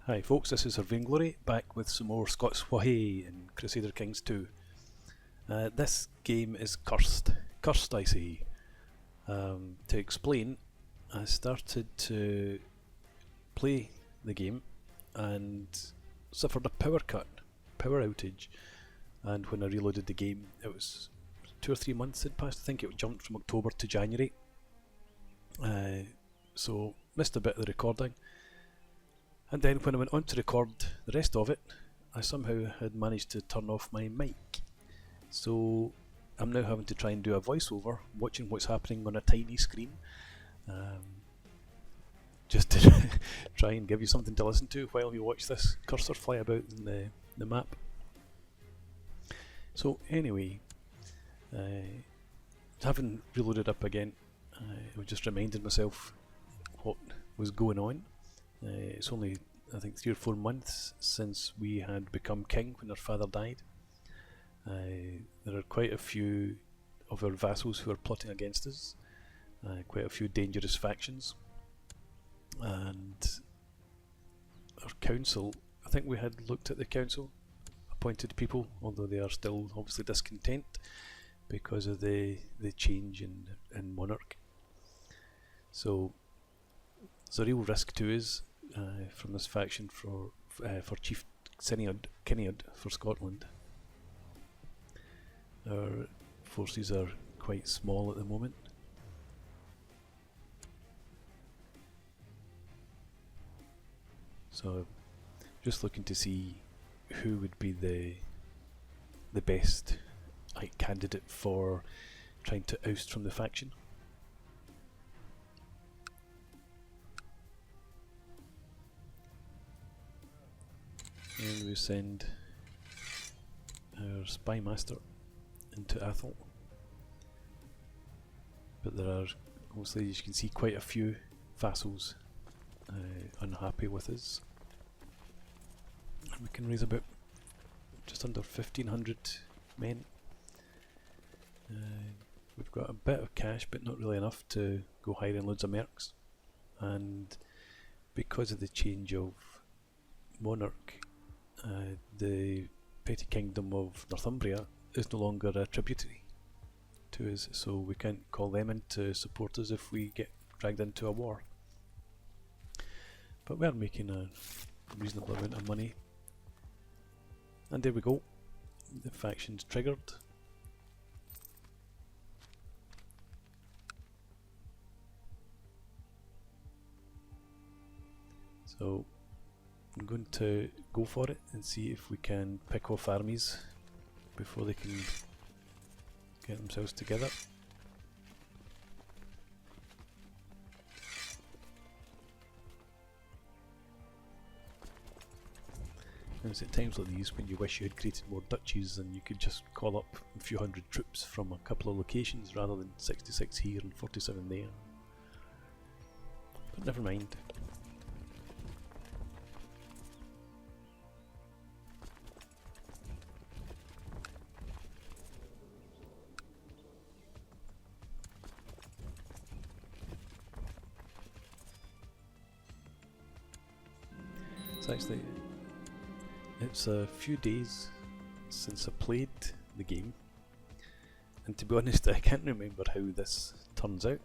Hi folks, this is Her Vainglory, back with some more Scots Wahey in Crusader Kings 2. This game is cursed. Cursed, I say. To explain, I started to play the game and suffered a power outage, and when I reloaded the game it was 2 or 3 months had passed. I think it jumped from October to January, so missed a bit of the recording. And then when I went on to record the rest of it, I somehow had managed to turn off my mic. So I'm now having to try and do a voiceover, watching what's happening on a tiny screen, just to try and give you something to listen to while you watch this cursor fly about in the map. So anyway, having reloaded up again, I just reminded myself what was going on. It's only, I think, 3 or 4 months since we had become king when our father died. There are quite a few of our vassals who are plotting against us, quite a few dangerous factions, and our council, I think we had looked at the council, appointed people, although they are still obviously discontent because of the change in monarch. So there's a real risk to us from this faction for Chief Kinniod for Scotland. Our forces are quite small at the moment. So just looking to see who would be the best candidate for trying to oust from the faction. And we send our spy master into Athol. But there are, obviously, as you can see, quite a few vassals unhappy with us. And we can raise about just under 1,500 men. We've got a bit of cash, but not really enough to go hiring loads of mercs. And because of the change of monarch, the petty kingdom of Northumbria is no longer a tributary to us, so we can't call them in to support us if we get dragged into a war. But we're making a reasonable amount of money. And there we go, the faction's triggered. So I'm going to go for it and see if we can pick off armies before they can get themselves together. And it's at times like these when you wish you had created more duchies and you could just call up a few hundred troops from a couple of locations rather than 66 here and 47 there. But never mind. It's a few days since I played the game, and to be honest I can't remember how this turns out,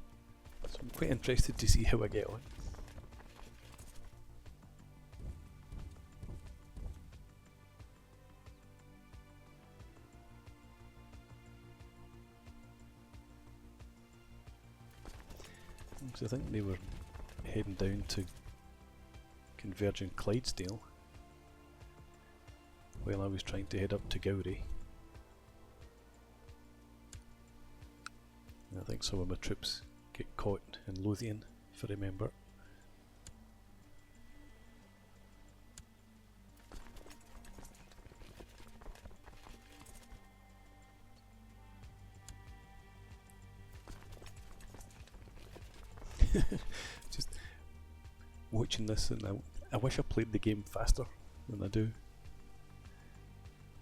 so I'm quite interested to see how I get on. Because I think they were heading down to converging Clydesdale while I was trying to head up to Gowrie. I think some of my troops get caught in Lothian, if I remember. Just watching this, and I wish I played the game faster than I do.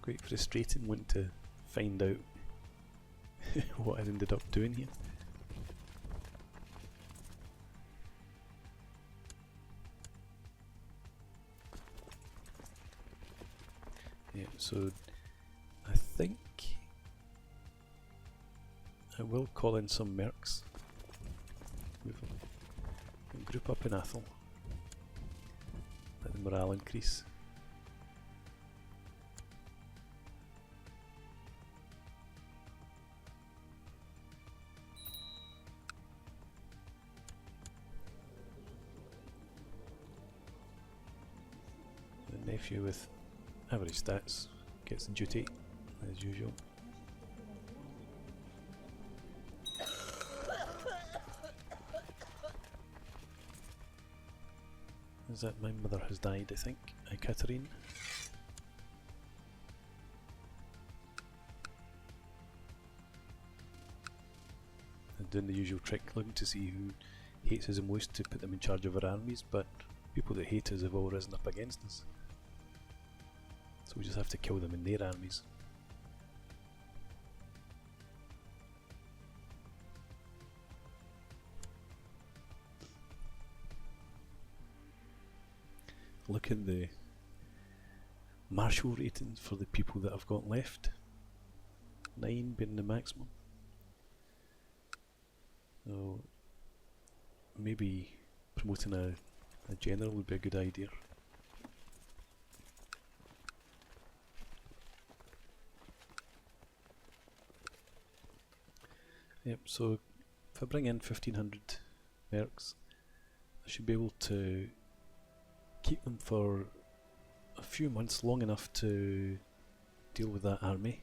Quite frustrating wanting to find out what I ended up doing here. So I think I will call in some mercs. We'll group up in Athol. Let the morale increase. The nephew with average stats gets the duty as usual. Is that my mother has died, I think? Catherine. And doing the usual trick, looking to see who hates us the most to put them in charge of our armies, but people that hate us have all risen up against us. So we just have to kill them in their armies. Look at the martial ratings for the people that I've got left. 9 being the maximum. So maybe promoting a general would be a good idea. Yep, so if I bring in 1500 mercs, I should be able to keep them for a few months, long enough to deal with that army,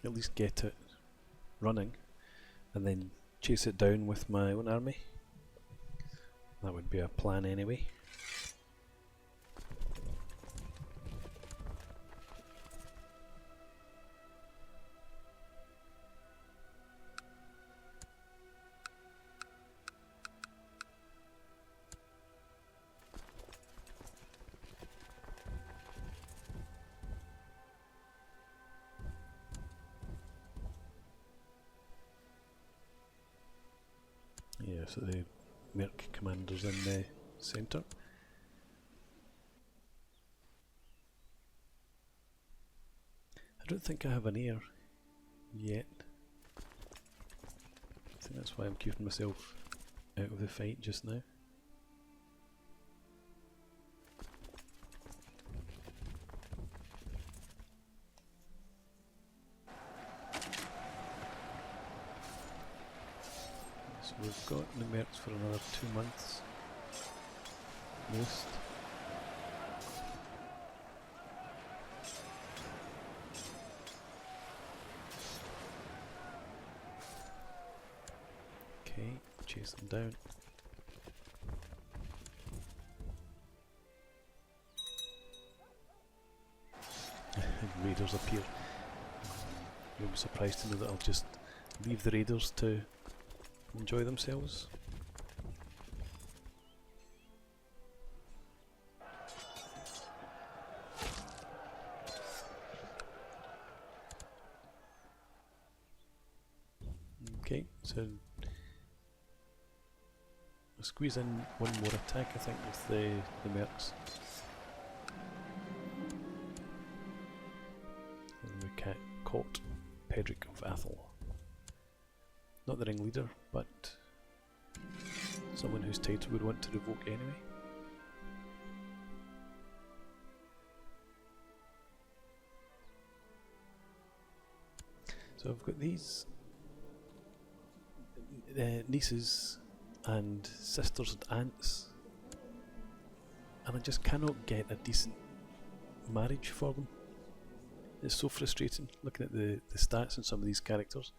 at least get it running, and then chase it down with my own army. That would be a plan anyway. Yeah, so the Merc commander's in the centre. I don't think I have an heir yet. I think that's why I'm keeping myself out of the fight just now. So we've got the mercs for another 2 months. Most. Okay, chase them down. Raiders appear. You'll be surprised to know that I'll just leave the raiders to enjoy themselves. Okay, so I'll squeeze in one more attack, I think, with the mercs. And we caught Pedrick of Athol. Not the ringleader, but someone whose title would want to revoke anyway. So I've got these nieces and sisters and aunts, and I just cannot get a decent marriage for them. It's so frustrating looking at the stats in some of these characters.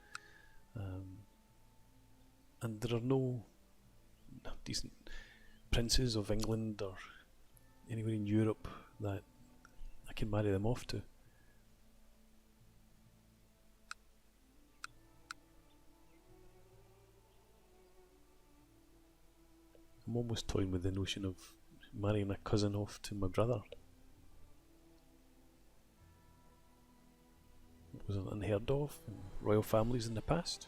And there are no decent princes of England or anywhere in Europe that I can marry them off to. I'm almost toying with the notion of marrying a cousin off to my brother. It was unheard of in royal families in the past.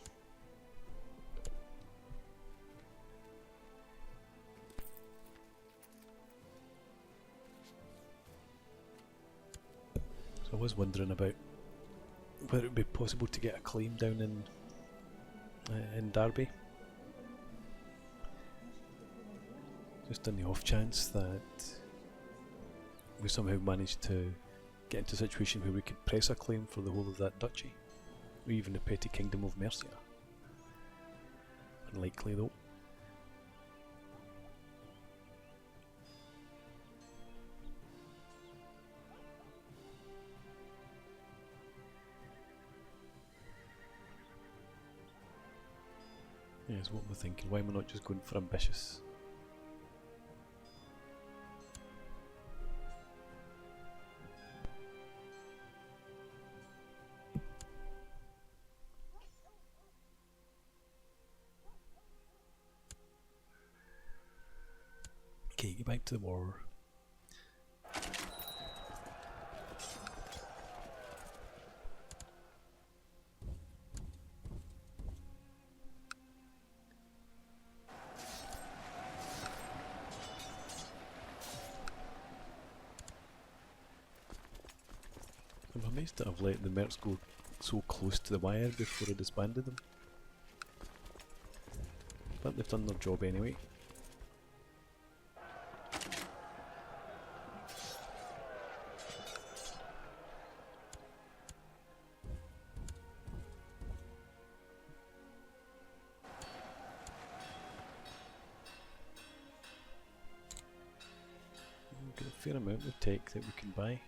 So I was wondering about whether it would be possible to get a claim down in Derby. Just on the off chance that we somehow managed to get into a situation where we could press a claim for the whole of that duchy, or even the petty kingdom of Mercia. Unlikely though. Yes, what am I thinking? Why am I not just going for ambitious? Okay, get back to the war. I'm amazed that I've let the mercs go so close to the wire before I disbanded them. But they've done their job anyway. We've got a fair amount of tech that we can buy.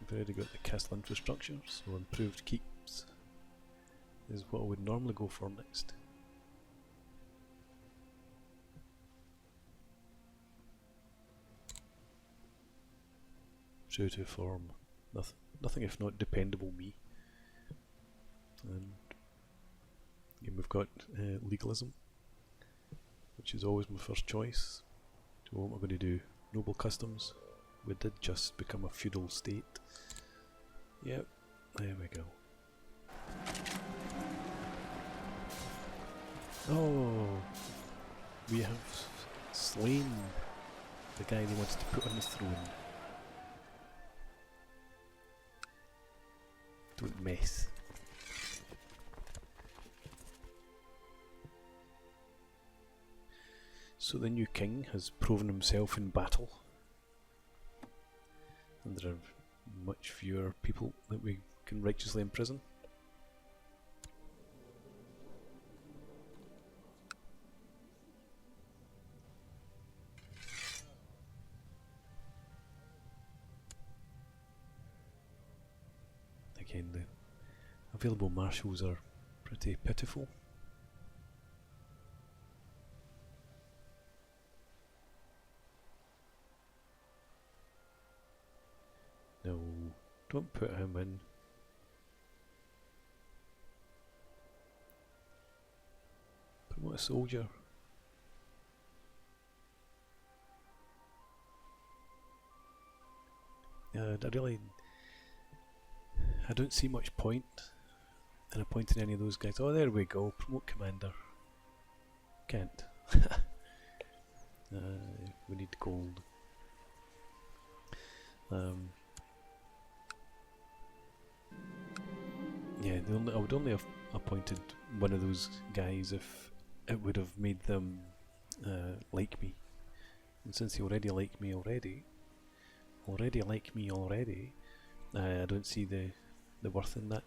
We've already got the castle infrastructure, so improved keeps is what I would normally go for next. True to form, nothing if not dependable me. And again, we've got legalism, which is always my first choice. So what am I going to do? Noble customs. We did just become a feudal state. Yep, there we go. Oh, we have slain the guy they wanted to put on the throne. Don't mess. So the new king has proven himself in battle. And there are much fewer people that we can righteously imprison. Again, the available marshals are pretty pitiful. No, don't put him in. Promote a soldier. I don't see much point in appointing any of those guys. Oh, there we go. Promote commander. Can't. We need gold. Yeah, I would only have appointed one of those guys if it would have made them like me. And since they already like me already, I don't see the worth in that.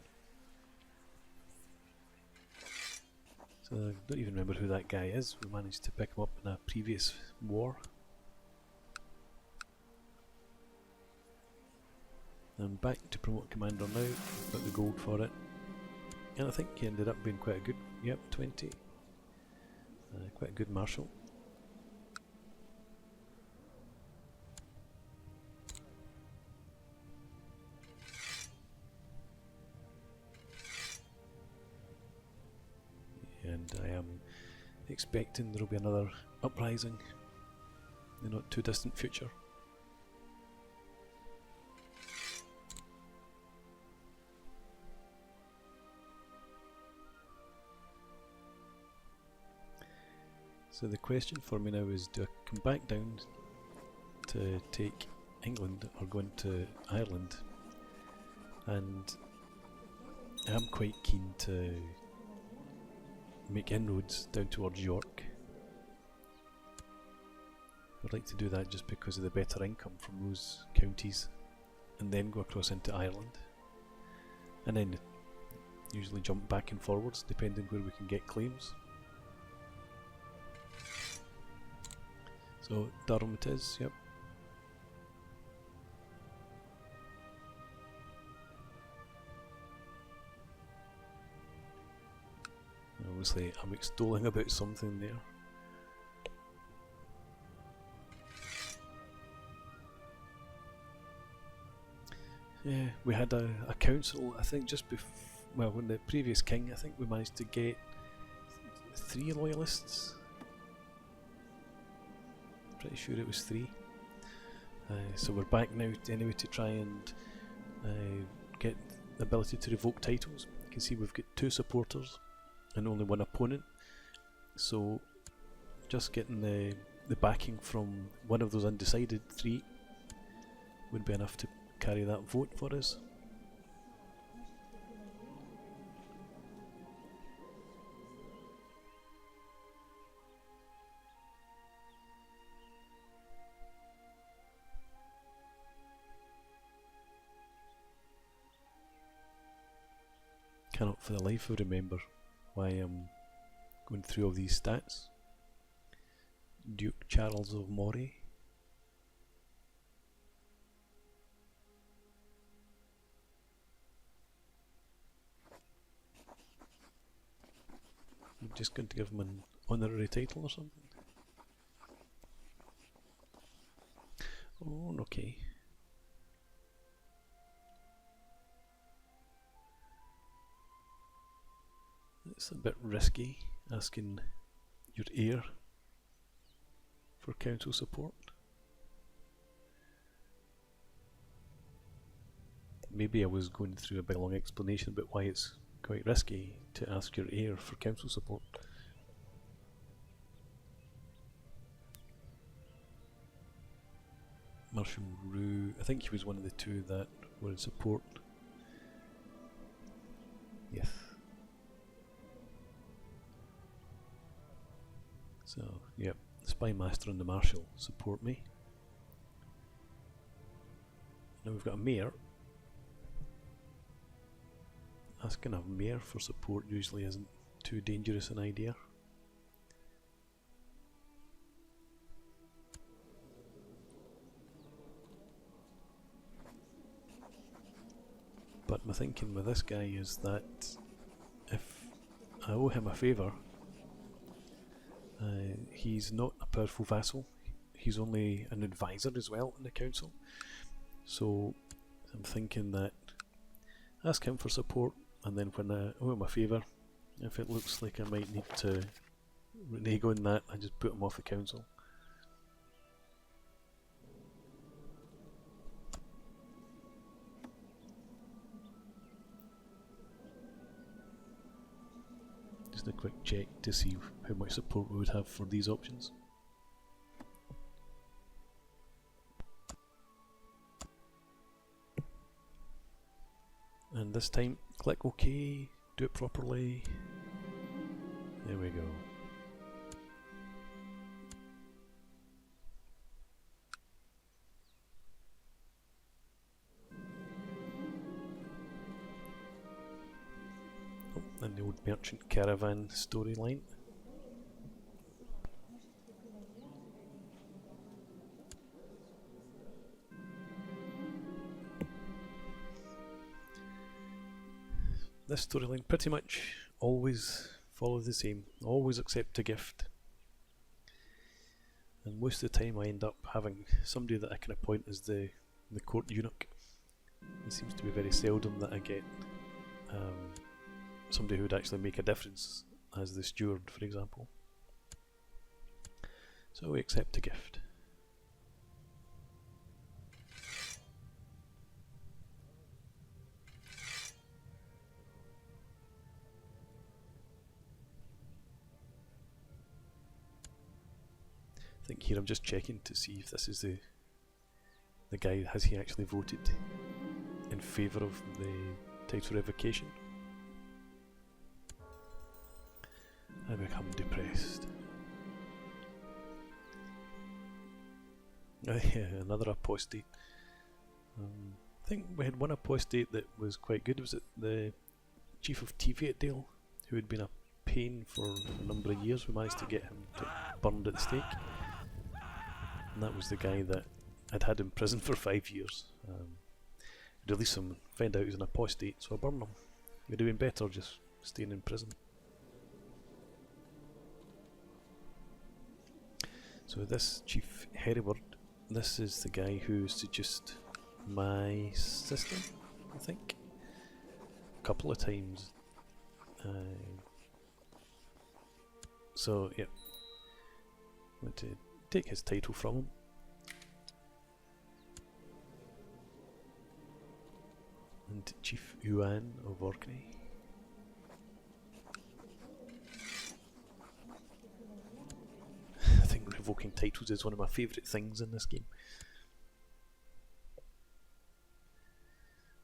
So I don't even remember who that guy is. We managed to pick him up in a previous war. I'm back to promote commander now. Got the gold for it. And I think he ended up being quite a good, yep, 20. Quite a good marshal. And I am expecting there will be another uprising in the not too distant future. So the question for me now is, do I come back down to take England or go into Ireland, and I'm quite keen to make inroads down towards York. I'd like to do that just because of the better income from those counties, and then go across into Ireland, and then usually jump back and forwards depending where we can get claims. So Durham it is, yep. Obviously I'm extolling about something there. Yeah, we had a council, I think just before, well, when the previous king, I think we managed to get 3 loyalists. Pretty sure it was 3. So we're back now anyway to try and get the ability to revoke titles. You can see we've got 2 supporters and only 1 opponent. So just getting the backing from one of those undecided 3 would be enough to carry that vote for us. Cannot for the life of remember why I'm going through all these stats. Duke Charles of Moray. I'm just going to give him an honorary title or something. Oh, okay. It's a bit risky asking your heir for council support. Maybe I was going through a big long explanation about why it's quite risky to ask your heir for council support. Marshal Roux, I think he was one of the 2 that were in support. Yes. So, yep, the Spy Master and the Marshal support me. Now we've got a mayor. Asking a mayor for support usually isn't too dangerous an idea. But my thinking with this guy is that if I owe him a favour, he's not a powerful vassal, he's only an advisor as well in the council. So I'm thinking that ask him for support, and then when I owe him a favour, if it looks like I might need to renege on that, I just put him off the council. Just a quick check to see how much support we would have for these options. And this time, click OK, do it properly. There we go. Oh, and the old merchant caravan storyline. This storyline pretty much always follows the same, always accept a gift. And most of the time I end up having somebody that I can appoint as the court eunuch. It seems to be very seldom that I get somebody who would actually make a difference as the steward, for example. So we accept a gift. I think here I'm just checking to see if this is the the guy, has he actually voted in favour of the title revocation? I become depressed. Yeah, another apostate. I think we had one apostate that was quite good. Was it the chief of Teviotdale, who had been a pain for a number of years? We managed to get him burned at the stake. And that was the guy that I'd had in prison for 5 years. Release him, find out he's an apostate, so I burned him. Would have been better just staying in prison. So this Chief Hereward, this is the guy who seduced my sister, I think, a couple of times. So yeah, I'm going to take his title from him. And Chief Yuan of Orkney. I think revoking titles is one of my favourite things in this game.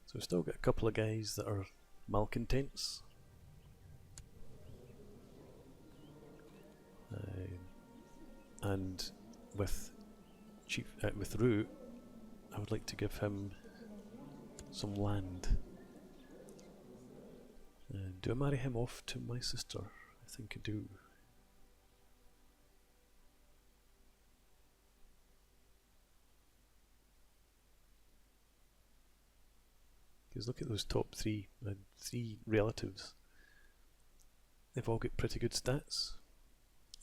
So we've still got a couple of guys that are malcontents. And with with Rue, I would like to give him some land. Do I marry him off to my sister? I think I do. Because look at those top three, three relatives. They've all got pretty good stats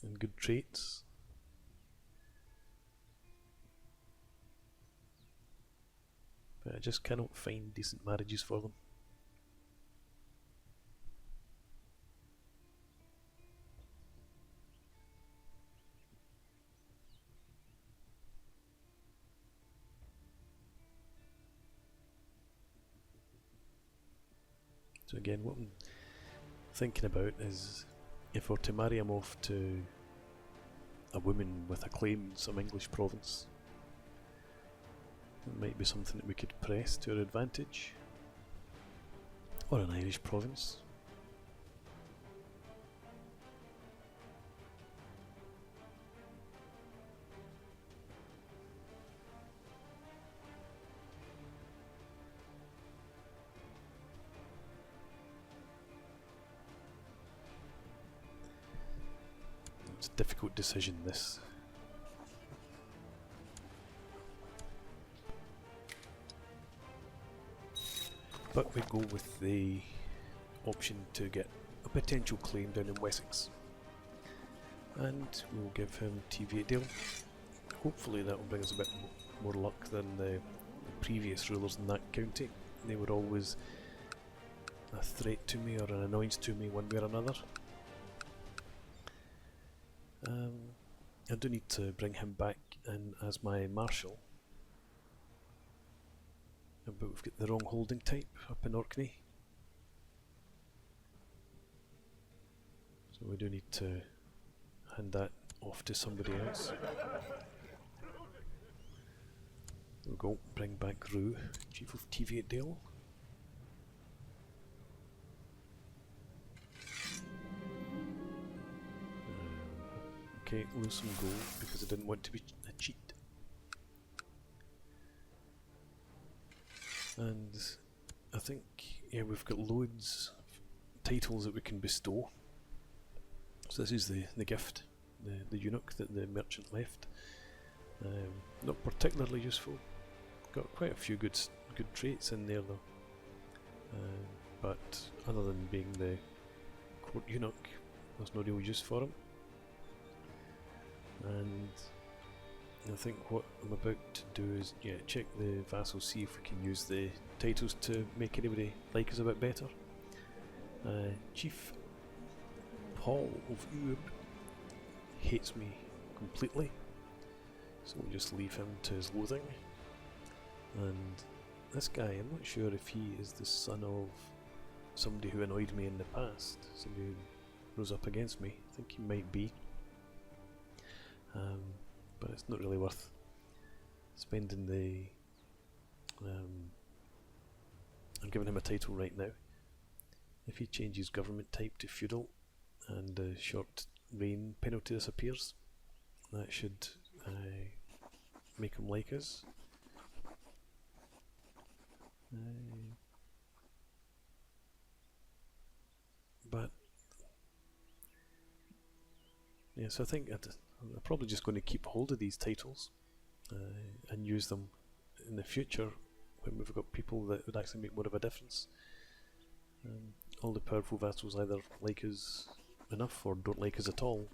and good traits. But I just cannot find decent marriages for them. So again, what I'm thinking about is if we're to marry him off to a woman with a claim in some English province, it might be something that we could press to our advantage. Or an Irish province. It's a difficult decision, this. But we go with the option to get a potential claim down in Wessex. And we'll give him Teviotdale. Hopefully that will bring us a bit more luck than the previous rulers in that county. They were always a threat to me or an annoyance to me one way or another. I do need to bring him back in as my marshal. But we've got the wrong holding type up in Orkney. So we do need to hand that off to somebody else. There we go, bring back Rue, Chief of Teviotdale. Okay, lose some gold because I didn't want to be a cheat. And I think, yeah, we've got loads of titles that we can bestow. So this is the gift, the eunuch that the merchant left. Not particularly useful. Got quite a few good traits in there though. But other than being the court eunuch, there's no real use for him. And I think what I'm about to do is, yeah, check the vassals, see if we can use the titles to make anybody like us a bit better. Chief Paul of Ub hates me completely, so we'll just leave him to his loathing. And this guy, I'm not sure if he is the son of somebody who annoyed me in the past, somebody who rose up against me. I think he might be. But it's not really worth spending the I'm giving him a title right now. If he changes government type to feudal and the short reign penalty disappears, that should make him like us. But yeah, so I think I'm probably just going to keep hold of these titles and use them in the future when we've got people that would actually make more of a difference. All the powerful vassals either like us enough or don't like us at all.